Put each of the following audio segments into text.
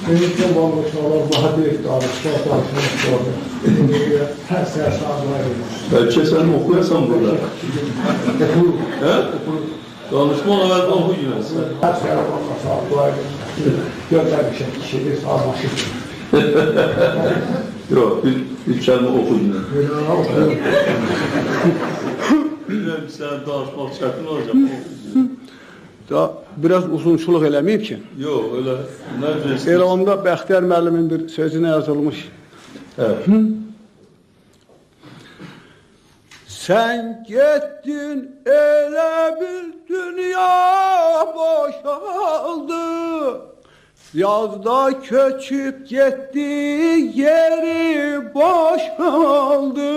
Benim varlığı sağlar, daha büyük danışma, her sene sağlığa verir. Belki sen okuyorsan burada. He? Danışma olarak oku yine sen. Her sene varlığı sağlığa verir. Göndermişim kişiyi sağlaşır. Yok, bir kelime oku yine. Okuyorum. Bilmiyorum ki sen danışmak çətin olacaq. Da biraz uzunçuluq eləməyib ki. Yox, öyle ne bilirsin? Elə onda Bəxtiyar müəllimin bir sözünə yazılmış. Evet. Sen getdin elə bir dünya boşaldı. Yazda köçüp gitti yeri boşaldı.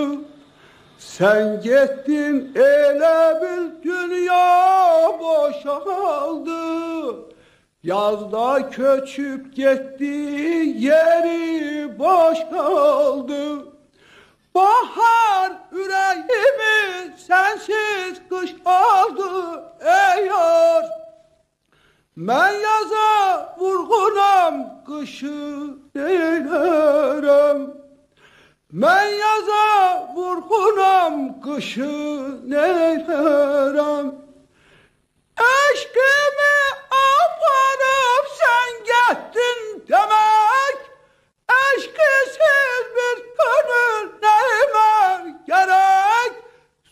Sen gittin elə bir dünya boşaldı. Yazda köçüp gitti yeri boşaldı. Bahar yüreğimi sensiz kış aldı ey yar. Ben yaza vurgunam kışı neylerim. Ben yaza vurgunam kışı neylerim. Eşkimi aparıp sen gittin demek. Eşkisiz bir gönül neyime gerek.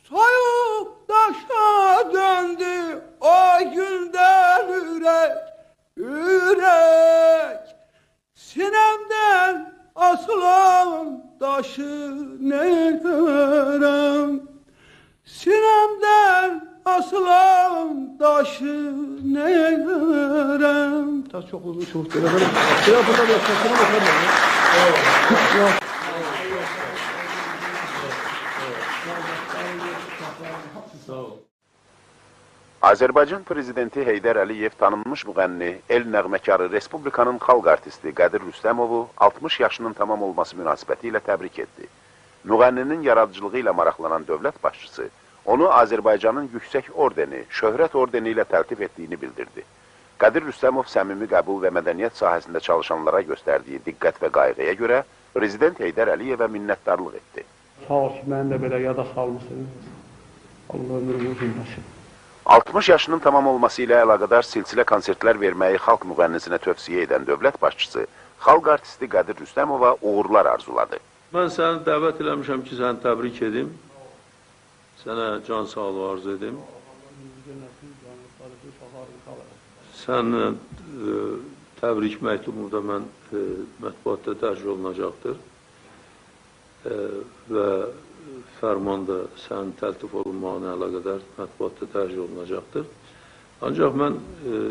Soyup taşa döndü o günden yürek. Sinemden asılan taşı neylerim. Sinemden asılan taşı neylerim. Ta çok uzun çok böyle. Burada bir sesine bakalım. Sağ ol. Azərbaycan Prezidenti Heydər Əliyev tanınmış müğənni, el nəğməkarı, Respublikanın xalq artisti Qədir Rüstəmovu 60 yaşının tamam olması münasibəti ilə təbrik etdi. Müğənninin yaradıcılığı ilə maraqlanan dövlət başçısı onu Azərbaycanın yüksək ordeni, şöhrət ordeni ilə təltif etdiyini bildirdi. Qədir Rüstəmov səmimi qəbul və mədəniyyət sahəsində çalışanlara göstərdiyi diqqət və qayğıya görə Prezident Heydər Əliyevə minnətdarlıq etdi. Sağ ol ki, məni də belə yada salmışsınız. Allah ömrümü uzun eləsin. 60 yaşının tamam olması ilə əlaqədar silsilə konsertlər verməyi xalq müğənnisinə tövsiyə edən dövlət başçısı xalq artisti Qədir Rüstəmova uğurlar arzuladı. Mən səni dəvət eləmişəm ki, səni təbrik edim. Sənə can sağlığı arzu edim. Sənin təbrik məktubu da mən mətbuatda dərc olunacaqdır. Və fərman da sənin təltif olunmağına əlaqədar mətbuatda dərc olunacaqdır. Ancaq mən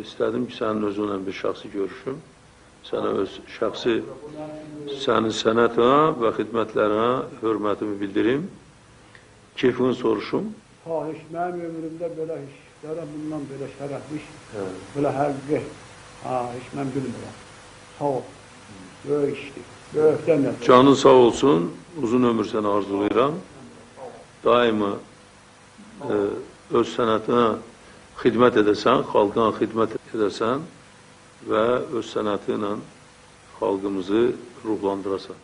istədim ki, sənin özünlə bir şəxsi görüşüm. Sənə öz şəxsi, sənin sənətinə və xidmətlərinə hörmətimi bildirim. Keyfini soruşum. Hiç mənim ömrümdə belə işlərə bundan belə şərəfmiş, belə həqqi, hiç mən bilmirəm. Sağ ol, böyük işdir, böyükdən də. Canın sağ olsun, uzun ömür sənə arzulayıram. Daima öz sənətinə xidmət edəsən, xalqına xidmət edəsən və öz sənəti ilə xalqımızı ruhlandırasan.